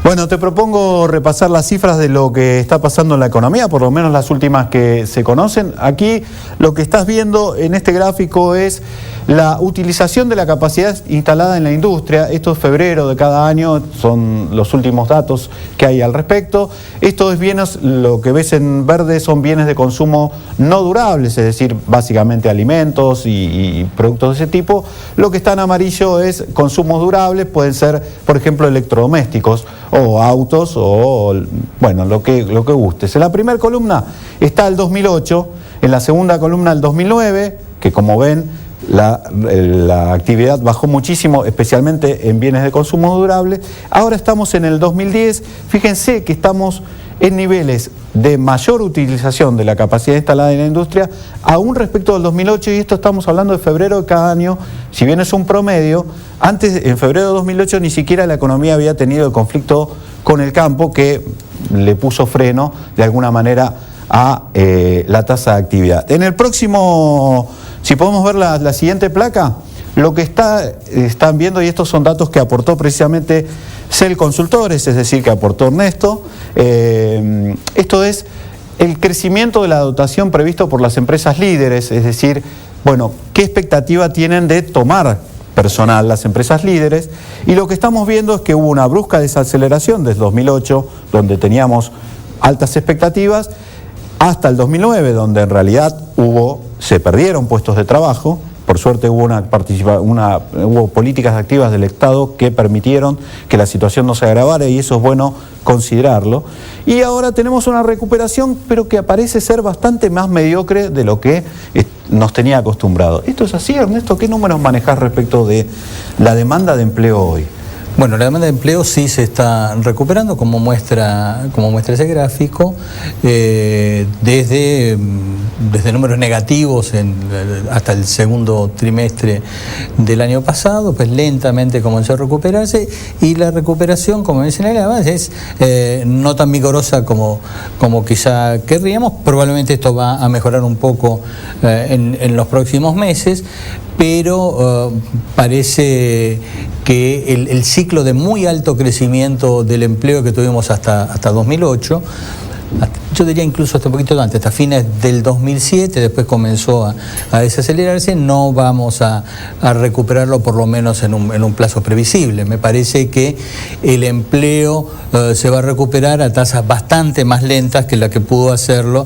Bueno, te propongo repasar las cifras de lo que está pasando en la economía, por lo menos las últimas que se conocen. Aquí lo que estás viendo en este gráfico es la utilización de la capacidad instalada en la industria. Esto es febrero de cada año, son los últimos datos que hay al respecto. Estos bienes, lo que ves en verde, son bienes de consumo no durables, es decir, básicamente alimentos y productos de ese tipo. Lo que está en amarillo es consumos durables, pueden ser, por ejemplo, electrodomésticos o autos o, bueno, lo que gustes. En la primera columna está el 2008, en la segunda columna el 2009, que como ven la actividad bajó muchísimo, especialmente en bienes de consumo durable. Ahora estamos en el 2010, fíjense que estamos en niveles de mayor utilización de la capacidad instalada en la industria, aún respecto del 2008, y esto estamos hablando de febrero de cada año, si bien es un promedio. Antes, en febrero de 2008, ni siquiera la economía había tenido el conflicto con el campo que le puso freno, de alguna manera, a la tasa de actividad. En el próximo, si podemos ver la siguiente placa, lo que están viendo, y estos son datos que aportó precisamente CEL Consultores, es decir, que aportó Ernesto, esto es el crecimiento de la dotación previsto por las empresas líderes, es decir, bueno, qué expectativa tienen de tomar personal las empresas líderes, y lo que estamos viendo es que hubo una brusca desaceleración desde 2008, donde teníamos altas expectativas, hasta el 2009, donde en realidad se perdieron puestos de trabajo. Por suerte hubo políticas activas del Estado que permitieron que la situación no se agravara, y eso es bueno considerarlo. Y ahora tenemos una recuperación, pero que parece ser bastante más mediocre de lo que nos tenía acostumbrado. ¿Esto es así, Ernesto? ¿Qué números manejás respecto de la demanda de empleo hoy? Bueno, la demanda de empleo sí se está recuperando, como muestra ese gráfico, desde números negativos hasta el segundo trimestre del año pasado, pues lentamente comenzó a recuperarse, y la recuperación, como me señalaba, es no tan vigorosa como quizá querríamos. Probablemente esto va a mejorar un poco en los próximos meses, pero parece que el ciclo de muy alto crecimiento del empleo que tuvimos hasta 2008, yo diría incluso hasta un poquito antes, hasta fines del 2007, después comenzó a desacelerarse, no vamos a recuperarlo por lo menos en un plazo previsible. Me parece que el empleo se va a recuperar a tasas bastante más lentas que la que pudo hacerlo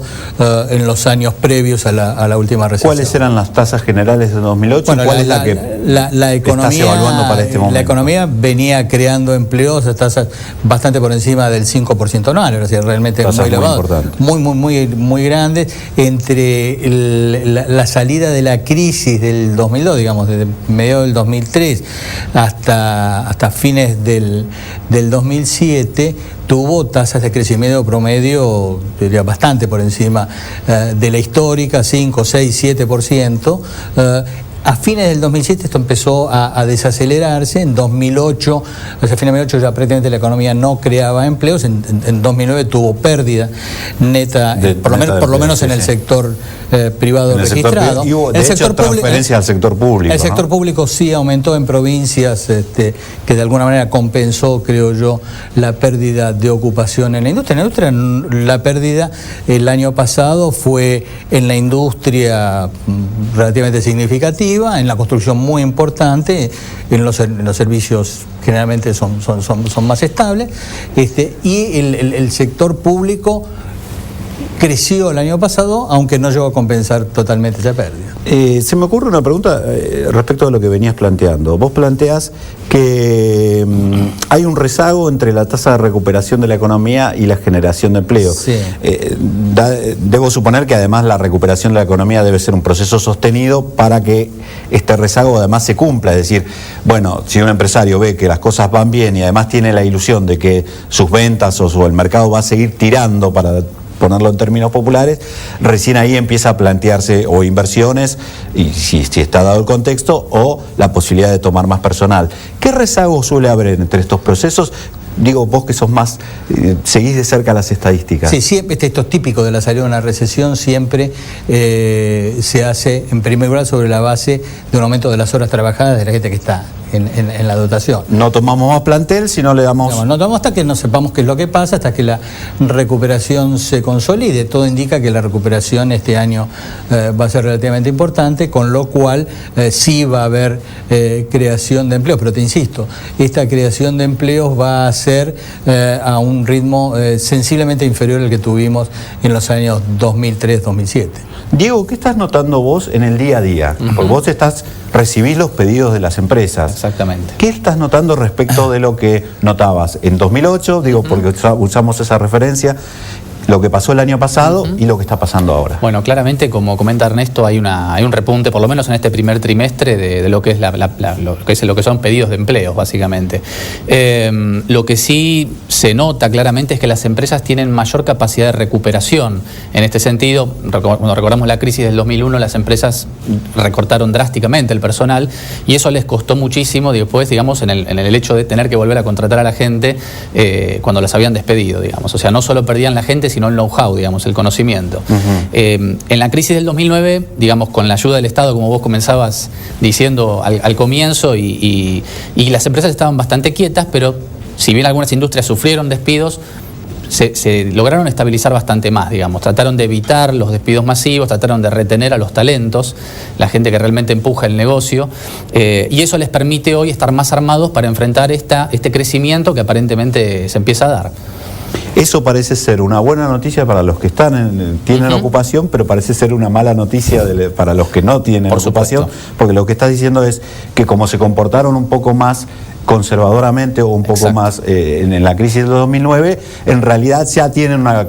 en los años previos a la última recesión. ¿Cuáles eran las tasas generales de 2008? Bueno, ¿Cuál es la que la economía, estás evaluando para este momento? La economía venía creando empleos a tasas bastante por encima del 5% anual, es decir, realmente tasas muy elevado. Muy grande. Entre la salida de la crisis del 2002, digamos, desde mediados del 2003 hasta fines del 2007, tuvo tasas de crecimiento promedio, diría, bastante por encima de la histórica, 5, 6, 7%. A fines del 2007 esto empezó a desacelerarse. En 2008, o sea, a fines de 2008 ya prácticamente la economía no creaba empleos. En 2009 tuvo pérdida neta, por lo menos en el sector privado registrado. Y hubo, de hecho, transferencias al sector público. El sector público sí aumentó en provincias, que de alguna manera compensó, creo yo, la pérdida de ocupación en la industria. En la industria, la pérdida el año pasado fue en la industria relativamente significativa, en la construcción muy importante, en los servicios generalmente son más estables, y el sector público creció el año pasado, aunque no llegó a compensar totalmente esa pérdida. Se me ocurre una pregunta respecto a lo que venías planteando. Vos planteás que hay un rezago entre la tasa de recuperación de la economía y la generación de empleo. Sí. Debo suponer que además la recuperación de la economía debe ser un proceso sostenido para que este rezago además se cumpla. Es decir, bueno, si un empresario ve que las cosas van bien y además tiene la ilusión de que sus ventas o el mercado va a seguir tirando, para ponerlo en términos populares, recién ahí empieza a plantearse o inversiones, y si está dado el contexto, o la posibilidad de tomar más personal. ¿Qué rezago suele haber entre estos procesos? Digo, vos que sos más, seguís de cerca las estadísticas. Sí, siempre, esto es típico de la salida de una recesión, siempre se hace en primer lugar sobre la base de un aumento de las horas trabajadas de la gente que está en la dotación. No tomamos más plantel, sino le damos... No tomamos hasta que no sepamos qué es lo que pasa, hasta que la recuperación se consolide. Todo indica que la recuperación este año va a ser relativamente importante, con lo cual sí va a haber creación de empleos. Pero te insisto, esta creación de empleos va a ser a un ritmo sensiblemente inferior al que tuvimos en los años 2003-2007. Diego, ¿qué estás notando vos en el día a día? Porque vos recibís los pedidos de las empresas. Exactamente. ¿Qué estás notando respecto de lo que notabas en 2008? Digo, porque usamos esa referencia, lo que pasó el año pasado y lo que está pasando ahora. Bueno, claramente, como comenta Ernesto, hay un repunte, por lo menos en este primer trimestre, de lo que es lo que son pedidos de empleos, básicamente. Lo que sí se nota claramente es que las empresas tienen mayor capacidad de recuperación. En este sentido, cuando recordamos la crisis del 2001, las empresas recortaron drásticamente el personal y eso les costó muchísimo después, digamos, en el hecho de tener que volver a contratar a la gente cuando las habían despedido, digamos. O sea, no solo perdían la gente, sino el know-how, digamos, el conocimiento. En la crisis del 2009, digamos, con la ayuda del Estado, como vos comenzabas diciendo al comienzo, y las empresas estaban bastante quietas, pero si bien algunas industrias sufrieron despidos, se lograron estabilizar bastante más, digamos. Trataron de evitar los despidos masivos, trataron de retener a los talentos, la gente que realmente empuja el negocio, y eso les permite hoy estar más armados para enfrentar este crecimiento que aparentemente se empieza a dar. Eso parece ser una buena noticia para los que tienen ocupación, pero parece ser una mala noticia para los que no tienen ocupación, porque lo que estás diciendo es que como se comportaron un poco más conservadoramente o un poco más en la crisis de 2009, en realidad ya tienen una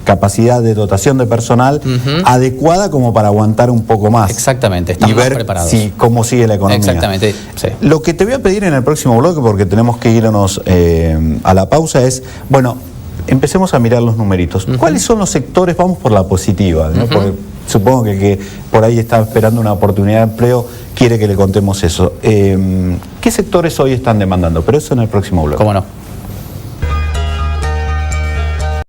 capacidad de dotación de personal adecuada como para aguantar un poco más. Exactamente, están más preparados. Y ver cómo sigue la economía. Exactamente, sí. Lo que te voy a pedir en el próximo bloque, porque tenemos que irnos a la pausa, es, bueno, empecemos a mirar los numeritos. ¿Cuáles son los sectores? Vamos por la positiva, ¿no? Porque supongo que por ahí está esperando una oportunidad de empleo, quiere que le contemos eso. ¿Qué sectores hoy están demandando? Pero eso en el próximo bloque. ¿Cómo no?